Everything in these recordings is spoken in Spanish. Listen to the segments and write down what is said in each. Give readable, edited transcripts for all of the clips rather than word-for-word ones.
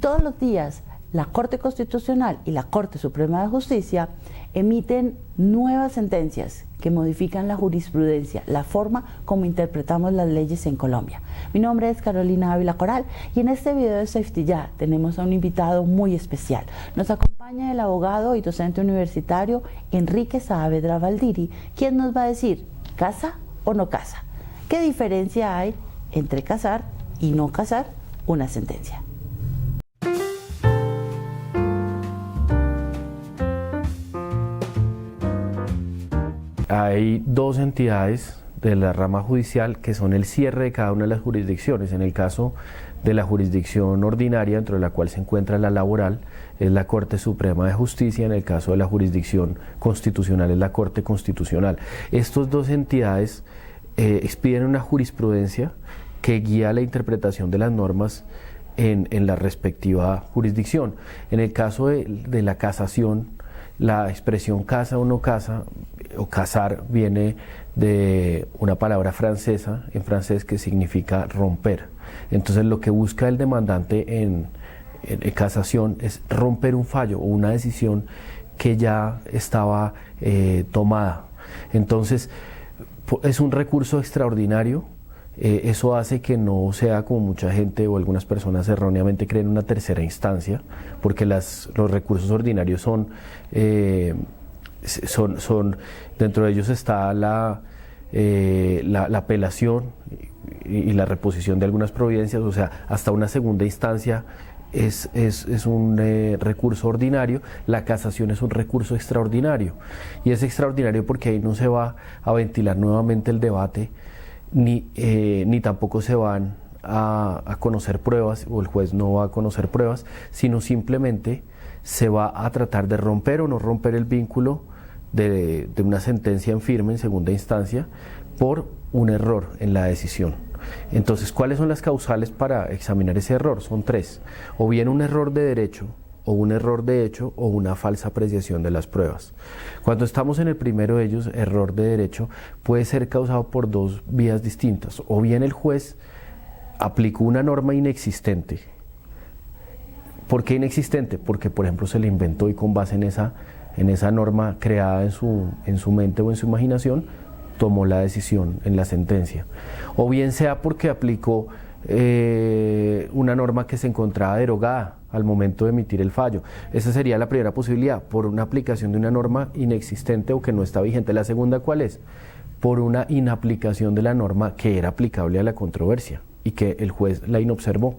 todos los días la Corte Constitucional y la Corte Suprema de Justicia emiten nuevas sentencias que modifican la jurisprudencia, la forma como interpretamos las leyes en Colombia. Mi nombre es Carolina Ávila Coral y en este video de Safety Ya tenemos a un invitado muy especial. Nos acompaña el abogado y docente universitario Enrique Saavedra Valdiri, quien nos va a decir, ¿casa o no casa? ¿Qué diferencia hay entre casar y no casar una sentencia? Hay dos entidades de la rama judicial que son el cierre de cada una de las jurisdicciones. En el caso de la jurisdicción ordinaria, dentro de la cual se encuentra la laboral, es la Corte Suprema de Justicia. En el caso de la jurisdicción constitucional es la Corte Constitucional. Estas dos entidades expiden una jurisprudencia que guía la interpretación de las normas en la respectiva jurisdicción. En el caso de la casación, la expresión casa o no casa, o casar, viene de una palabra francesa, en francés, que significa romper. Entonces lo que busca el demandante en casación es romper un fallo o una decisión que ya estaba tomada. Entonces es un recurso extraordinario. Eso hace que no sea, como mucha gente o algunas personas erróneamente creen, una tercera instancia, porque los recursos ordinarios son dentro de ellos está la apelación y la reposición de algunas providencias, o sea, hasta una segunda instancia es un recurso ordinario. La casación es un recurso extraordinario, y es extraordinario porque ahí no se va a ventilar nuevamente el debate, ni tampoco se van a conocer pruebas, o el juez no va a conocer pruebas, sino simplemente se va a tratar de romper o no romper el vínculo de una sentencia en firme en segunda instancia por un error en la decisión. Entonces, ¿cuáles son las causales para examinar ese error? Son tres: o bien un error de derecho, o un error de hecho, o una falsa apreciación de las pruebas. Cuando estamos en el primero de ellos, error de derecho, puede ser causado por dos vías distintas. O bien el juez aplicó una norma inexistente. ¿Por qué inexistente? Porque, por ejemplo, se le inventó, y con base en esa norma creada en su mente o en su imaginación, tomó la decisión en la sentencia. O bien sea porque aplicó una norma que se encontraba derogada al momento de emitir el fallo. Esa sería la primera posibilidad, por una aplicación de una norma inexistente o que no está vigente. La segunda, ¿cuál es? Por una inaplicación de la norma que era aplicable a la controversia y que el juez la inobservó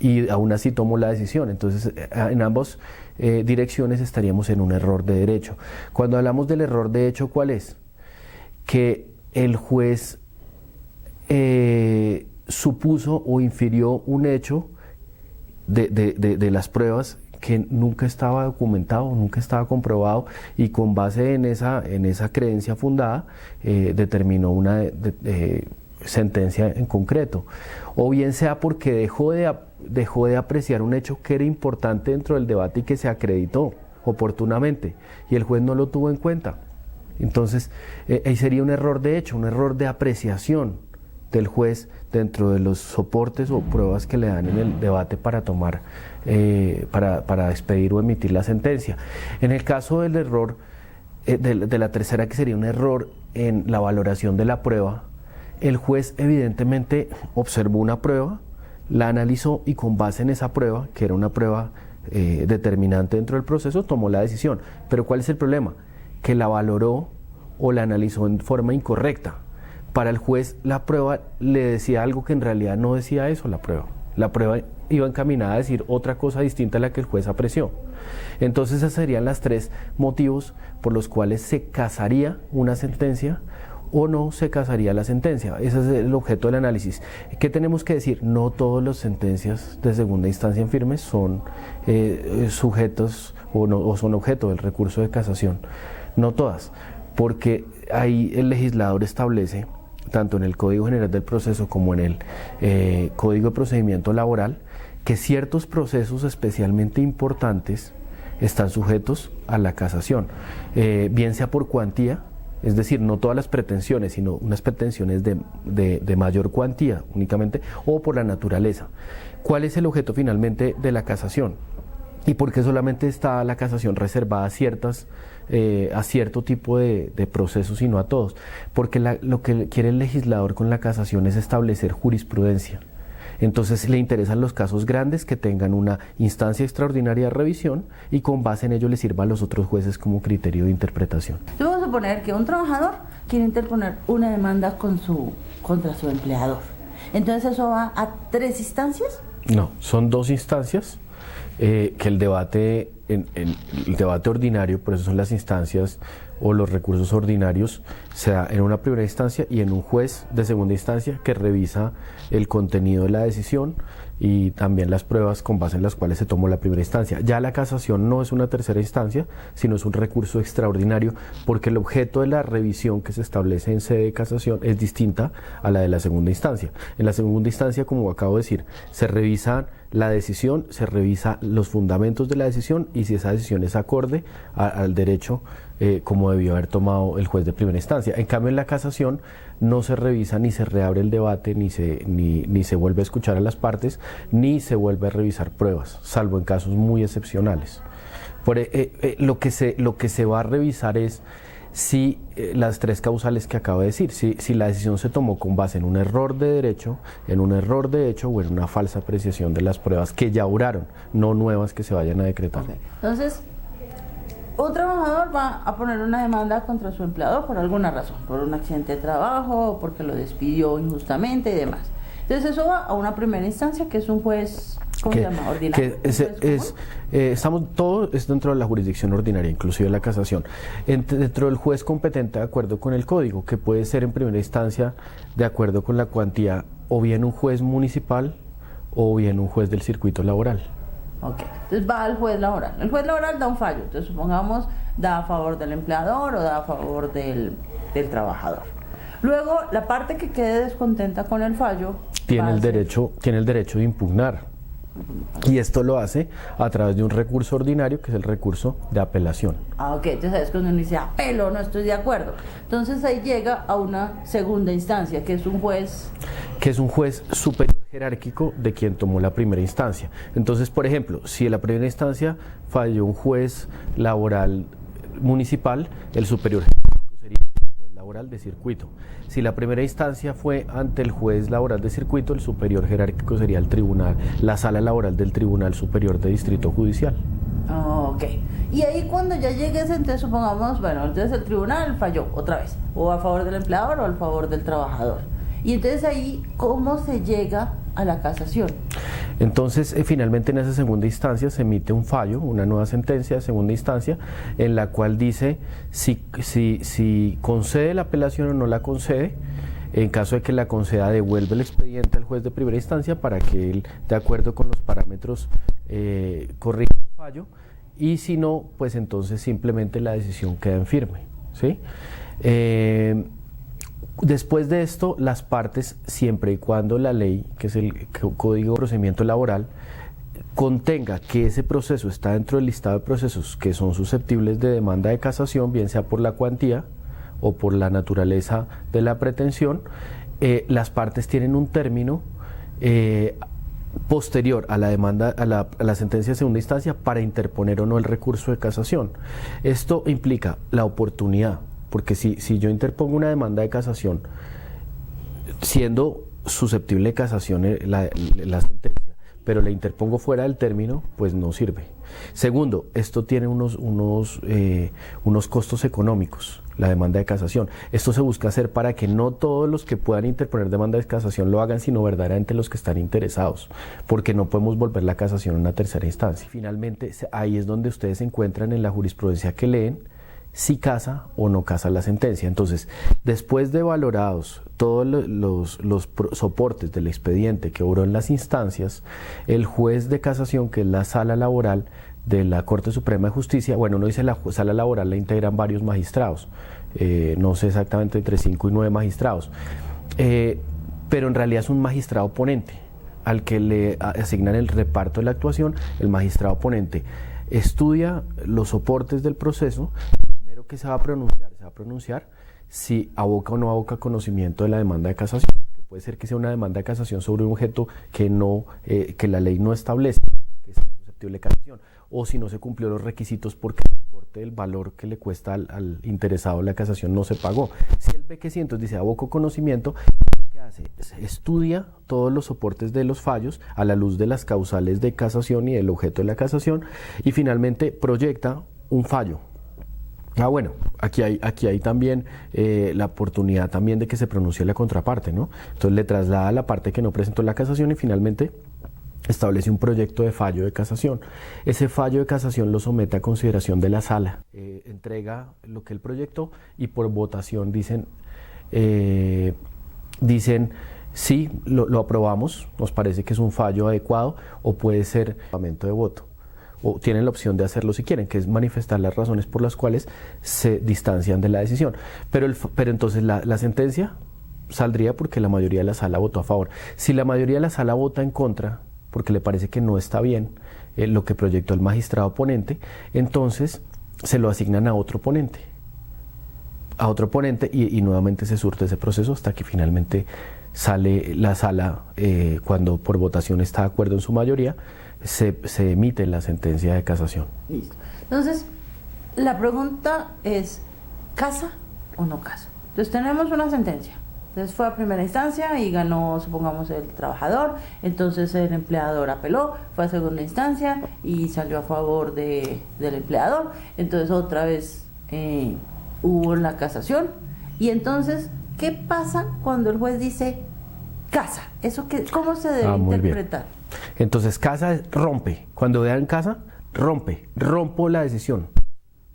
y aún así tomó la decisión. Entonces, en ambas direcciones estaríamos en un error de derecho. Cuando hablamos del error de hecho, ¿cuál es? Que el juez supuso o infirió un hecho de las pruebas que nunca estaba documentado, nunca estaba comprobado, y con base en esa creencia fundada determinó una sentencia en concreto. O bien sea porque dejó de apreciar un hecho que era importante dentro del debate y que se acreditó oportunamente, y el juez no lo tuvo en cuenta. Entonces, ahí sería un error de hecho, un error de apreciación del juez dentro de los soportes o pruebas que le dan en el debate para tomar, para expedir o emitir la sentencia. En el caso del error, de la tercera, que sería un error en la valoración de la prueba, el juez evidentemente observó una prueba, la analizó, y con base en esa prueba, que era una prueba determinante dentro del proceso, tomó la decisión. Pero ¿cuál es el problema? Que la valoró o la analizó en forma incorrecta. Para el juez, la prueba le decía algo que en realidad no decía eso. La prueba iba encaminada a decir otra cosa distinta a la que el juez apreció. Entonces, esos serían los tres motivos por los cuales se casaría una sentencia o no se casaría la sentencia. Ese es el objeto del análisis. ¿Qué tenemos que decir? No todas las sentencias de segunda instancia en firme son sujetos o son objeto del recurso de casación. No todas, porque ahí el legislador establece, tanto en el Código General del Proceso como en el Código de Procedimiento Laboral, que ciertos procesos especialmente importantes están sujetos a la casación, bien sea por cuantía, es decir, no todas las pretensiones, sino unas pretensiones de mayor cuantía únicamente, o por la naturaleza. ¿Cuál es el objeto finalmente de la casación? ¿Y por qué solamente está la casación reservada a cierto tipo de procesos y no a todos? Porque lo que quiere el legislador con la casación es establecer jurisprudencia. Entonces le interesan los casos grandes que tengan una instancia extraordinaria de revisión y con base en ello le sirva a los otros jueces como criterio de interpretación. Vamos a suponer que un trabajador quiere interponer una demanda contra su empleador. Entonces, ¿eso va a 3 instancias? No, son 2 instancias. Que el debate ordinario, por eso son las instancias o los recursos ordinarios, se da en una primera instancia y en un juez de segunda instancia que revisa el contenido de la decisión y también las pruebas con base en las cuales se tomó la primera instancia. Ya la casación no es una tercera instancia, sino es un recurso extraordinario, porque el objeto de la revisión que se establece en sede de casación es distinta a la de la segunda instancia. En la segunda instancia, como acabo de decir, se revisa la decisión, se revisa los fundamentos de la decisión y si esa decisión es acorde al derecho como debió haber tomado el juez de primera instancia. En cambio, en la casación no se revisa ni se reabre el debate, ni se vuelve a escuchar a las partes, ni se vuelve a revisar pruebas, salvo en casos muy excepcionales. Lo que se va a revisar es si las 3 causales que acabo de decir, si la decisión se tomó con base en un error de derecho, en un error de hecho o en una falsa apreciación de las pruebas que ya obraron, no nuevas que se vayan a decretar. Okay. Entonces, un trabajador va a poner una demanda contra su empleador por alguna razón, por un accidente de trabajo, porque lo despidió injustamente y demás. Entonces eso va a una primera instancia, que es un juez, ¿cómo se llama? Ordinario. Todo es dentro de la jurisdicción ordinaria, inclusive la casación. Dentro del juez competente de acuerdo con el código, que puede ser en primera instancia de acuerdo con la cuantía, o bien un juez municipal, o bien un juez del circuito laboral. Ok, entonces va al juez laboral. El juez laboral da un fallo, entonces supongamos da a favor del empleador o da a favor del trabajador. Luego, la parte que quede descontenta con el fallo tiene el derecho de impugnar. Y esto lo hace a través de un recurso ordinario, que es el recurso de apelación. Ok, entonces es cuando uno dice apelo, no estoy de acuerdo. Entonces ahí llega a una segunda instancia, que es un juez... Que es un juez superior jerárquico de quien tomó la primera instancia. Entonces, por ejemplo, si en la primera instancia falló un juez laboral municipal, el superior jerárquico sería el juez laboral de circuito. Si la primera instancia fue ante el juez laboral de circuito, el superior jerárquico sería el tribunal, la sala laboral del Tribunal Superior de Distrito Judicial. Ok. Y ahí cuando ya llegues, entonces supongamos, bueno, entonces el tribunal falló otra vez, o a favor del empleador o a favor del trabajador. Y entonces ahí, ¿cómo se llega a la casación? Entonces, finalmente en esa segunda instancia se emite un fallo, una nueva sentencia de segunda instancia, en la cual dice si concede la apelación o no la concede. En caso de que la conceda, devuelve el expediente al juez de primera instancia para que él, de acuerdo con los parámetros, corrija el fallo, y si no, pues entonces simplemente la decisión queda en firme, ¿sí? Después de esto, las partes, siempre y cuando la ley, que es el Código de Procedimiento Laboral, contenga que ese proceso está dentro del listado de procesos que son susceptibles de demanda de casación, bien sea por la cuantía o por la naturaleza de la pretensión, las partes tienen un término posterior a la demanda, a la sentencia de segunda instancia, para interponer o no el recurso de casación. Esto implica la oportunidad, porque si yo interpongo una demanda de casación siendo susceptible de casación la sentencia, pero la interpongo fuera del término, pues no sirve. Segundo, esto tiene unos costos económicos, la demanda de casación. Esto se busca hacer para que no todos los que puedan interponer demanda de casación lo hagan, sino verdaderamente los que están interesados, porque no podemos volver la casación a una tercera instancia. Finalmente, ahí es donde ustedes se encuentran en la jurisprudencia que leen, si casa o no casa la sentencia. Entonces, después de valorados todos los soportes del expediente que obró en las instancias, el juez de casación, que es la sala laboral de la Corte Suprema de Justicia, bueno, uno dice la sala laboral la integran varios magistrados, no sé exactamente, entre 5 y 9 magistrados, pero en realidad es un magistrado ponente al que le asignan el reparto de la actuación. El magistrado ponente estudia los soportes del proceso. Que se va a pronunciar si aboca o no aboca conocimiento de la demanda de casación. Puede ser que sea una demanda de casación sobre un objeto que la ley no establece, que sea susceptible de casación, o si no se cumplió los requisitos porque el importe del valor que le cuesta al interesado la casación no se pagó. Si él ve que sí, entonces dice aboco conocimiento, ¿qué hace? Estudia todos los soportes de los fallos a la luz de las causales de casación y del objeto de la casación y finalmente proyecta un fallo. Bueno, aquí hay también la oportunidad también de que se pronuncie la contraparte, ¿no? Entonces le traslada a la parte que no presentó la casación y finalmente establece un proyecto de fallo de casación. Ese fallo de casación lo somete a consideración de la sala, entrega lo que él proyectó y por votación dicen sí, lo aprobamos, nos parece que es un fallo adecuado o puede ser parlamento de voto. O tienen la opción de hacerlo si quieren, que es manifestar las razones por las cuales se distancian de la decisión. Pero entonces la sentencia saldría porque la mayoría de la sala votó a favor. Si la mayoría de la sala vota en contra, porque le parece que no está bien lo que proyectó el magistrado ponente, entonces se lo asignan a otro ponente. Y nuevamente se surte ese proceso hasta que finalmente sale la sala, cuando por votación está de acuerdo en su mayoría, se emite la sentencia de casación. Listo. Entonces, la pregunta es, ¿casa o no casa? Entonces tenemos una sentencia. Entonces fue a primera instancia y ganó, supongamos, el trabajador. Entonces el empleador apeló, fue a segunda instancia y salió a favor del empleador. Entonces otra vez hubo la casación. Y entonces, ¿qué pasa cuando el juez dice casa? ¿Cómo se debe interpretar? Bien. Entonces, casa rompe. Cuando vean casa, rompo la decisión.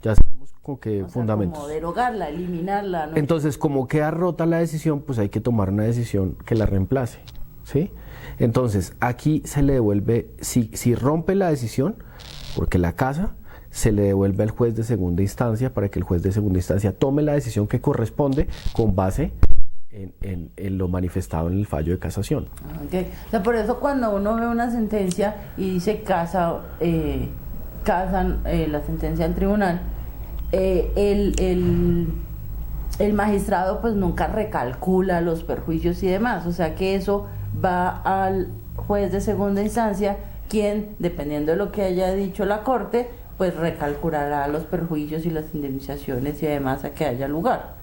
Ya sabemos con qué fundamentos. Como derogarla, eliminarla, ¿no? Entonces, como queda rota la decisión, pues hay que tomar una decisión que la reemplace, ¿sí? Entonces, aquí se le devuelve, si rompe la decisión, porque la casa, se le devuelve al juez de segunda instancia para que el juez de segunda instancia tome la decisión que corresponde con base en lo manifestado en el fallo de casación. Okay. O sea, por eso cuando uno ve una sentencia y dice casan la sentencia del tribunal, el magistrado pues nunca recalcula los perjuicios y demás, o sea que eso va al juez de segunda instancia, quien, dependiendo de lo que haya dicho la corte, pues recalculará los perjuicios y las indemnizaciones y demás a que haya lugar.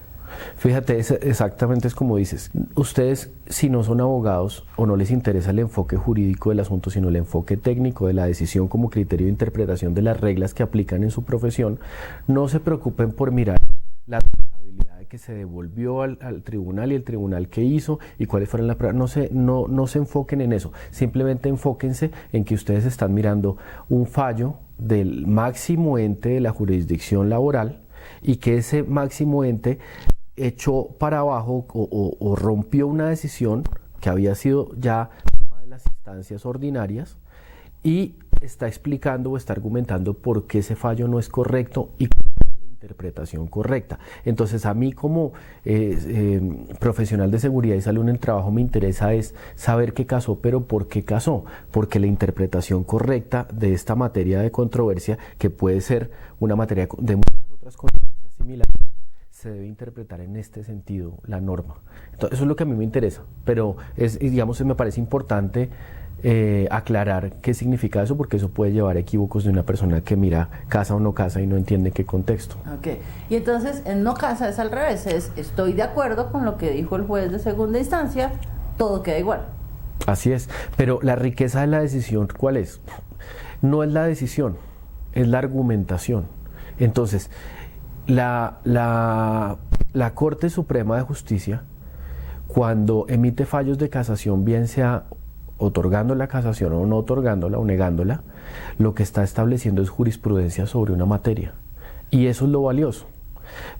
Fíjate, exactamente es como dices. Ustedes, si no son abogados o no les interesa el enfoque jurídico del asunto, sino el enfoque técnico de la decisión como criterio de interpretación de las reglas que aplican en su profesión, no se preocupen por mirar la responsabilidad de que se devolvió al tribunal y el tribunal qué hizo y cuáles fueron las pruebas. No se enfoquen en eso. Simplemente enfóquense en que ustedes están mirando un fallo del máximo ente de la jurisdicción laboral y que ese máximo ente echó para abajo o rompió una decisión que había sido ya de las instancias ordinarias y está explicando o está argumentando por qué ese fallo no es correcto y la interpretación correcta. Entonces a mí como profesional de seguridad y salud en el trabajo me interesa es saber qué casó, pero ¿por qué casó? Porque la interpretación correcta de esta materia de controversia, que puede ser una materia de muchas otras controversias similares, se debe interpretar en este sentido la norma. Entonces, eso es lo que a mí me interesa, pero me parece importante aclarar qué significa eso, porque eso puede llevar a equívocos de una persona que mira casa o no casa y no entiende qué contexto. Ok, y entonces en no casa es al revés, estoy de acuerdo con lo que dijo el juez de segunda instancia, todo queda igual. Así es, pero la riqueza de la decisión, ¿cuál es? No es la decisión, es la argumentación. Entonces, la Corte Suprema de Justicia, cuando emite fallos de casación, bien sea otorgando la casación o no otorgándola o negándola, lo que está estableciendo es jurisprudencia sobre una materia. Y eso es lo valioso,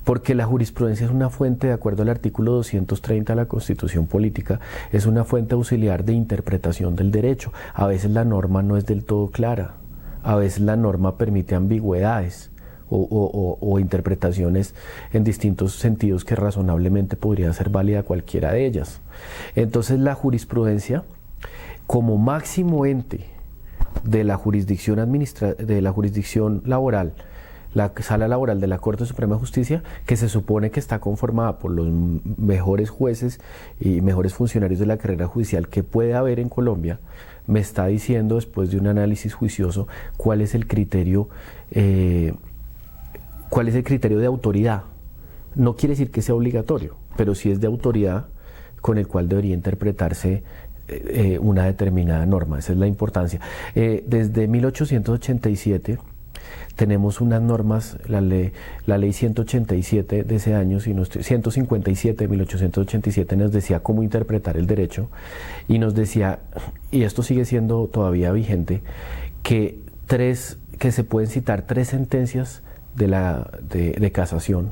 porque la jurisprudencia es una fuente, de acuerdo al artículo 230 de la Constitución Política, es una fuente auxiliar de interpretación del derecho. A veces la norma no es del todo clara, a veces la norma permite ambigüedades o interpretaciones en distintos sentidos que razonablemente podría ser válida cualquiera de ellas. Entonces la jurisprudencia, como máximo ente de la jurisdicción laboral, la Sala Laboral de la Corte Suprema de Justicia, que se supone que está conformada por los mejores jueces y mejores funcionarios de la carrera judicial que puede haber en Colombia, me está diciendo, después de un análisis juicioso, cuál es el criterio de autoridad. No quiere decir que sea obligatorio, pero sí es de autoridad con el cual debería interpretarse una determinada norma. Esa es la importancia. Desde 1887 tenemos unas normas, la ley 187 de ese año, 157 de 1887 nos decía cómo interpretar el derecho, y nos decía, y esto sigue siendo todavía vigente, que se pueden citar 3 sentencias de casación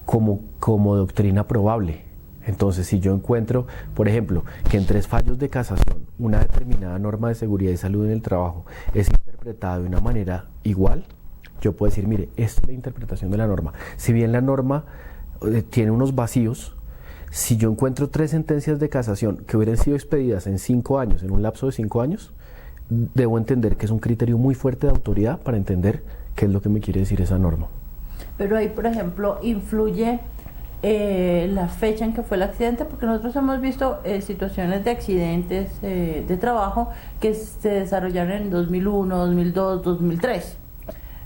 como doctrina probable. Entonces, si yo encuentro, por ejemplo, que en 3 fallos de casación una determinada norma de seguridad y salud en el trabajo es interpretada de una manera igual, yo puedo decir, mire, esta es la interpretación de la norma. Si bien la norma tiene unos vacíos, si yo encuentro 3 sentencias de casación que hubieran sido expedidas en 5 años, en un lapso de 5 años, debo entender que es un criterio muy fuerte de autoridad para entender qué es lo que me quiere decir esa norma. Pero ahí, por ejemplo, influye la fecha en que fue el accidente, porque nosotros hemos visto situaciones de accidentes de trabajo que se desarrollaron en 2001, 2002, 2003,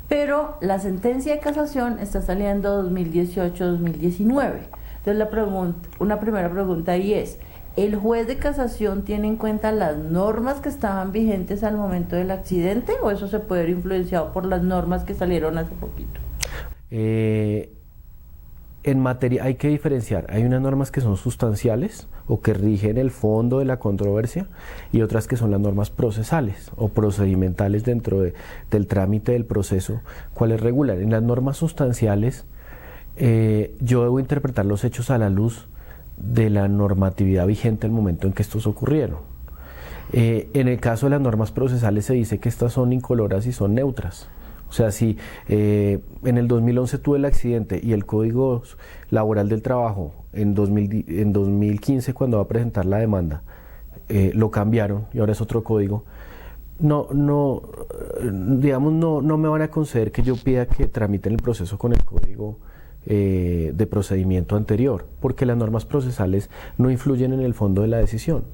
pero la sentencia de casación está saliendo 2018, 2019. Entonces una primera pregunta ahí es, ¿el juez de casación tiene en cuenta las normas que estaban vigentes al momento del accidente, o eso se puede ver influenciado por las normas que salieron hace poquito? En materia hay que diferenciar, hay unas normas que son sustanciales o que rigen el fondo de la controversia, y otras que son las normas procesales o procedimentales dentro del trámite del proceso, cuáles regulan. En las normas sustanciales yo debo interpretar los hechos a la luz de la normatividad vigente al momento en que estos ocurrieron. En el caso de las normas procesales se dice que estas son incoloras y son neutras. O sea, si en el 2011 tuve el accidente y el Código Laboral del Trabajo en 2015, cuando va a presentar la demanda, lo cambiaron y ahora es otro código, no me van a conceder que yo pida que tramiten el proceso con el código de procedimiento anterior, porque las normas procesales no influyen en el fondo de la decisión.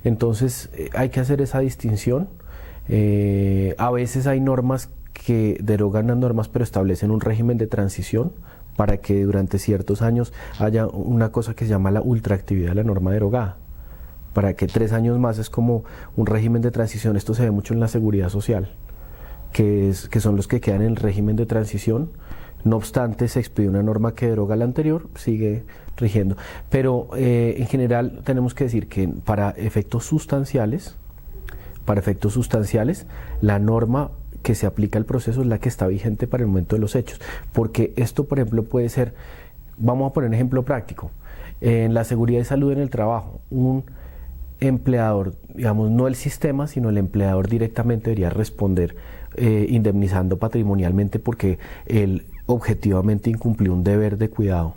Entonces hay que hacer esa distinción. A veces hay normas que derogan las normas pero establecen un régimen de transición para que durante ciertos años haya una cosa que se llama la ultraactividad de la norma derogada, para que 3 años más es como un régimen de transición. Esto se ve mucho en la seguridad social, que son los que quedan en el régimen de transición. No obstante, se expide una norma que deroga la anterior, sigue rigiendo. Pero en general tenemos que decir que para efectos sustanciales, la norma que se aplica al proceso es la que está vigente para el momento de los hechos. Porque esto, por ejemplo, puede ser, vamos a poner un ejemplo práctico, en la seguridad y salud en el trabajo, un empleador, digamos, no el sistema, sino el empleador directamente debería responder indemnizando patrimonialmente porque él objetivamente incumplió un deber de cuidado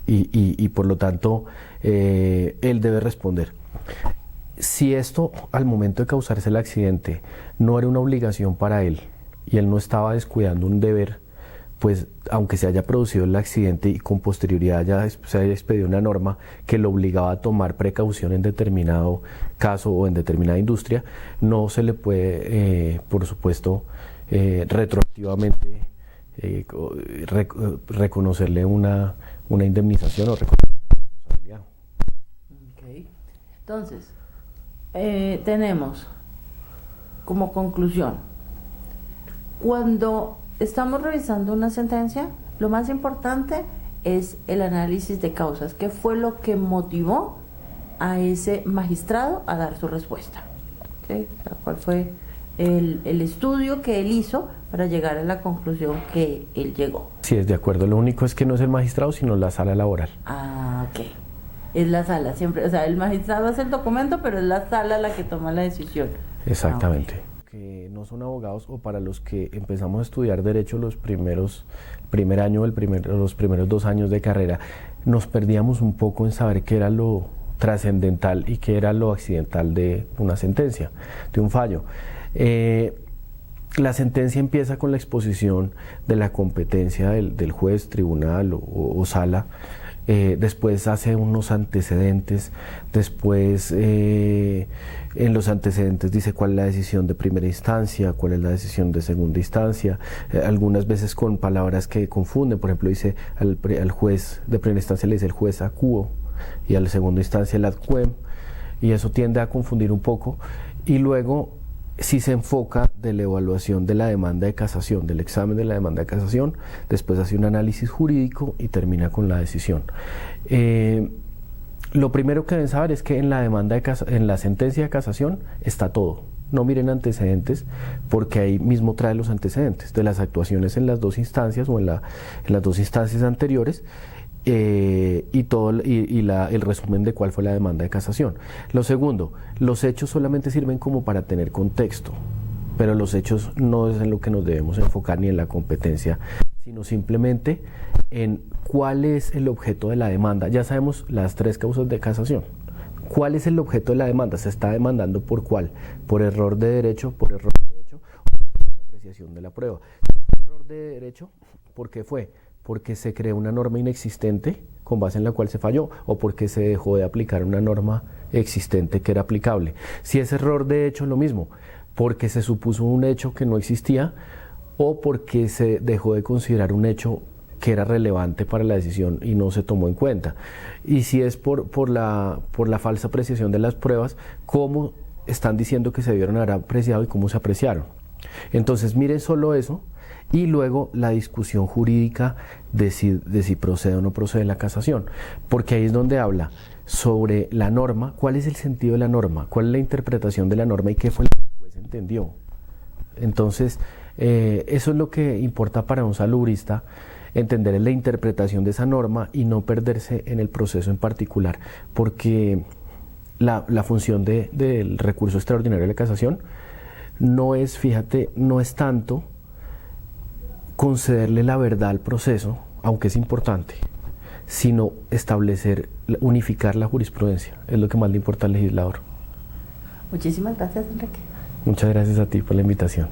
y por lo tanto él debe responder. Si esto al momento de causarse el accidente no era una obligación para él y él no estaba descuidando un deber, pues aunque se haya producido el accidente y con posterioridad ya se haya expedido una norma que lo obligaba a tomar precaución en determinado caso o en determinada industria, no se le puede, por supuesto, retroactivamente reconocerle una indemnización o reconocerle una responsabilidad. Okay. Entonces, tenemos como conclusión, cuando estamos revisando una sentencia, lo más importante es el análisis de causas. ¿Qué fue lo que motivó a ese magistrado a dar su respuesta? ¿Sí? ¿Cuál fue el estudio que él hizo para llegar a la conclusión que él llegó? Sí, es de acuerdo. Lo único es que no es el magistrado, sino la sala laboral. Ah, ok. Es la sala siempre, o sea, el magistrado hace el documento, pero es la sala la que toma la decisión. Exactamente. Ah, okay. Que no son abogados o para los que empezamos a estudiar derecho los primeros 2 años de carrera, nos perdíamos un poco en saber qué era lo trascendental y qué era lo accidental de una sentencia, de un fallo. La sentencia empieza con la exposición de la competencia del juez, tribunal o sala. Después hace unos antecedentes, después en los antecedentes dice cuál es la decisión de primera instancia, cuál es la decisión de segunda instancia, algunas veces con palabras que confunden. Por ejemplo, dice al juez de primera instancia le dice el juez acuo y a la segunda instancia el ad quem, y eso tiende a confundir un poco. Y luego sí se enfoca de la evaluación de la demanda de casación, del examen de la demanda de casación, después hace un análisis jurídico y termina con la decisión. Lo primero que deben saber es que en la en la sentencia de casación está todo. No miren antecedentes, porque ahí mismo trae los antecedentes de las actuaciones en las dos instancias o en las dos instancias anteriores. El resumen de cuál fue la demanda de casación. Lo segundo, los hechos solamente sirven como para tener contexto, pero los hechos no es en lo que nos debemos enfocar ni en la competencia, sino simplemente en cuál es el objeto de la demanda. Ya sabemos las tres causas de casación. ¿Cuál es el objeto de la demanda? ¿Se está demandando por cuál? ¿Por error de derecho, por apreciación de la prueba? Error de derecho, ¿por qué fue? Porque se creó una norma inexistente con base en la cual se falló, o porque se dejó de aplicar una norma existente que era aplicable. Si es error de hecho, lo mismo, porque se supuso un hecho que no existía, o porque se dejó de considerar un hecho que era relevante para la decisión y no se tomó en cuenta. Y si es por la falsa apreciación de las pruebas, ¿cómo están diciendo que se debieron haber apreciado y cómo se apreciaron? Entonces miren solo eso, y luego la discusión jurídica de si procede o no procede la casación, porque ahí es donde habla sobre la norma, cuál es el sentido de la norma, cuál es la interpretación de la norma y qué fue lo que el juez entendió. Entonces, eso es lo que importa para un saludista, entender la interpretación de esa norma y no perderse en el proceso en particular, porque la función del recurso extraordinario de la casación no es, fíjate, no es tanto concederle la verdad al proceso, aunque es importante, sino unificar la jurisprudencia. Es lo que más le importa al legislador. Muchísimas gracias, Enrique. Muchas gracias a ti por la invitación.